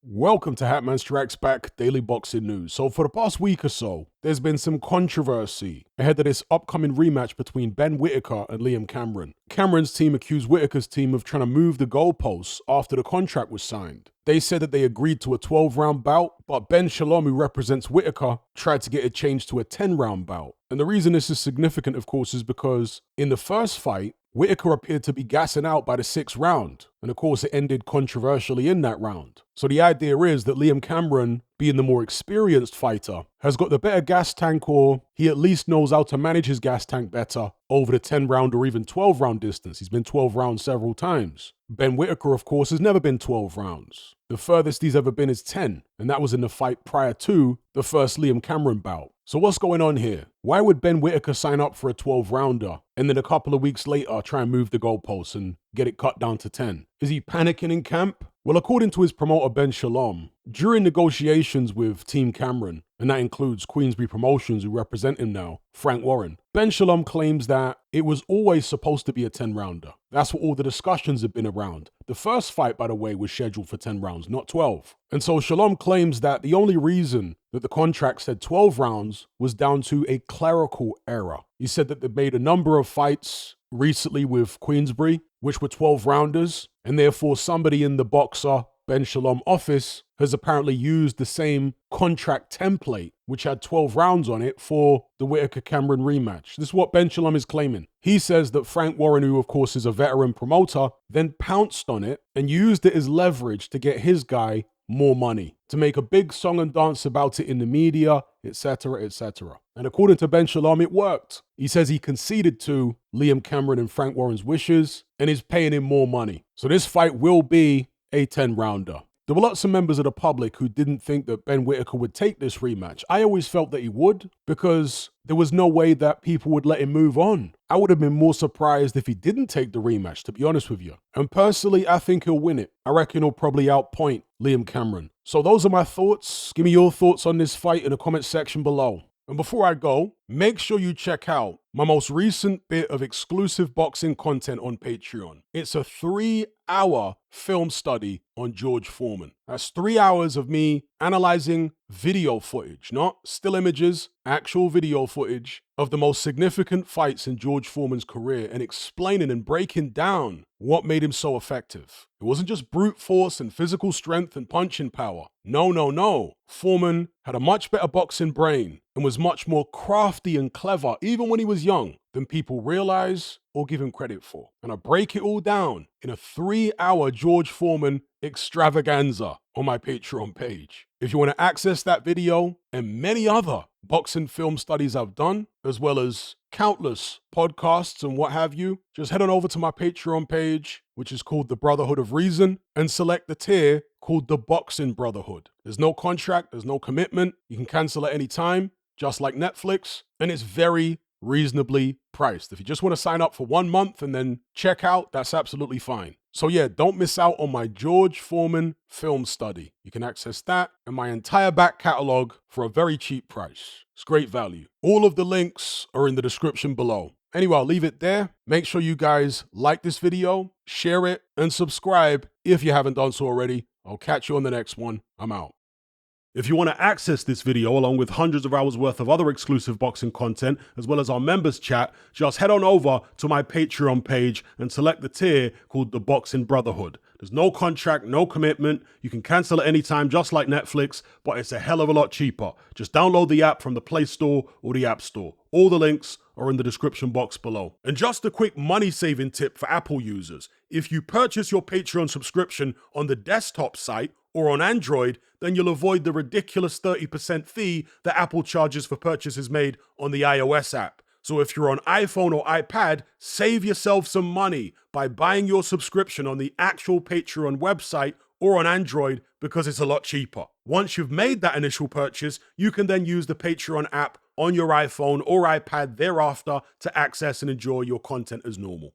Welcome to Hatman Strikes Back Daily Boxing News. So for the past week or so, there's been some controversy ahead of this upcoming rematch between Ben Whittaker and Liam Cameron. Cameron's team accused Whittaker's team of trying to move the goalposts after the contract was signed. They said that they agreed to a 12-round bout, but Ben Shalom, who represents Whittaker, tried to get it changed to a 10-round bout. And the reason this is significant, of course, is because in the first fight, Whittaker appeared to be gassing out by the 6th round, and of course it ended controversially in that round. So the idea is that Liam Cameron, being the more experienced fighter, has got the better gas tank, or he at least knows how to manage his gas tank better over the 10-round or even 12-round distance. He's been 12 rounds several times. Ben Whittaker, of course, has never been 12 rounds. The furthest he's ever been is 10, and that was in the fight prior to the first Liam Cameron bout. So what's going on here? Why would Ben Whittaker sign up for a 12-rounder and then a couple of weeks later try and move the goalposts and get it cut down to 10? Is he panicking in camp? Well, according to his promoter Ben Shalom, during negotiations with Team Cameron, and that includes Queensberry Promotions who represent him now, Frank Warren, Ben Shalom claims that it was always supposed to be a 10-rounder. That's what all the discussions have been around. The first fight, by the way, was scheduled for 10 rounds, not 12. And so Shalom claims that the only reason that the contract said 12 rounds was down to a clerical error. He said that they made a number of fights recently with Queensberry, which were 12-rounders, and therefore somebody in the boxer Ben Shalom office has apparently used the same contract template, which had 12 rounds on it, for the Whittaker-Cameron rematch. This is what Ben Shalom is claiming. He says that Frank Warren, who of course is a veteran promoter, then pounced on it and used it as leverage to get his guy more money, to make a big song and dance about it in the media, etc., etc. And according to Ben Shalom, it worked. He says he conceded to Liam Cameron and Frank Warren's wishes and is paying him more money. So this fight will be a 10-rounder. There were lots of members of the public who didn't think that Ben Whittaker would take this rematch. I always felt that he would, because there was no way that people would let him move on. I would have been more surprised if he didn't take the rematch, to be honest with you. And personally, I think he'll win it. I reckon he'll probably outpoint Liam Cameron. So those are my thoughts. Give me your thoughts on this fight in the comment section below. And before I go, make sure you check out my most recent bit of exclusive boxing content on Patreon. It's a 3-hour film study on George Foreman. That's 3 hours of me analyzing video footage, not still images, actual video footage of the most significant fights in George Foreman's career, and explaining and breaking down what made him so effective. It wasn't just brute force and physical strength and punching power. No. Foreman had a much better boxing brain and was much more crafty and clever, even when he was young, than people realize or give him credit for. And I break it all down in a 3-hour George Foreman extravaganza on my Patreon page. If you want to access that video and many other boxing film studies I've done, as well as countless podcasts and what have you, just head on over to my Patreon page, which is called The Brotherhood of Reason, and select the tier called The Boxing Brotherhood. There's no contract, there's no commitment. You can cancel at any time, just like Netflix, and it's very reasonably priced. If you just want to sign up for 1 month and then check out, that's absolutely fine. So yeah, don't miss out on my George Foreman film study. You can access that and my entire back catalog for a very cheap price. It's great value. All of the links are in the description below. Anyway, I'll leave it there. Make sure you guys like this video, share it, and subscribe if you haven't done so already. I'll catch you on the next one. I'm out. If you want to access this video along with hundreds of hours worth of other exclusive boxing content, as well as our members chat, just head on over to my Patreon page and select the tier called The Boxing Brotherhood. There's no contract, no commitment. You can cancel at any time, just like Netflix, but it's a hell of a lot cheaper. Just download the app from the Play Store or the App Store. All the links are in the description box below. And just a quick money-saving tip for Apple users. If you purchase your Patreon subscription on the desktop site or on Android, then you'll avoid the ridiculous 30% fee that Apple charges for purchases made on the iOS app. So if you're on iPhone or iPad, save yourself some money by buying your subscription on the actual Patreon website or on Android, because it's a lot cheaper. Once you've made that initial purchase, you can then use the Patreon app on your iPhone or iPad thereafter to access and enjoy your content as normal.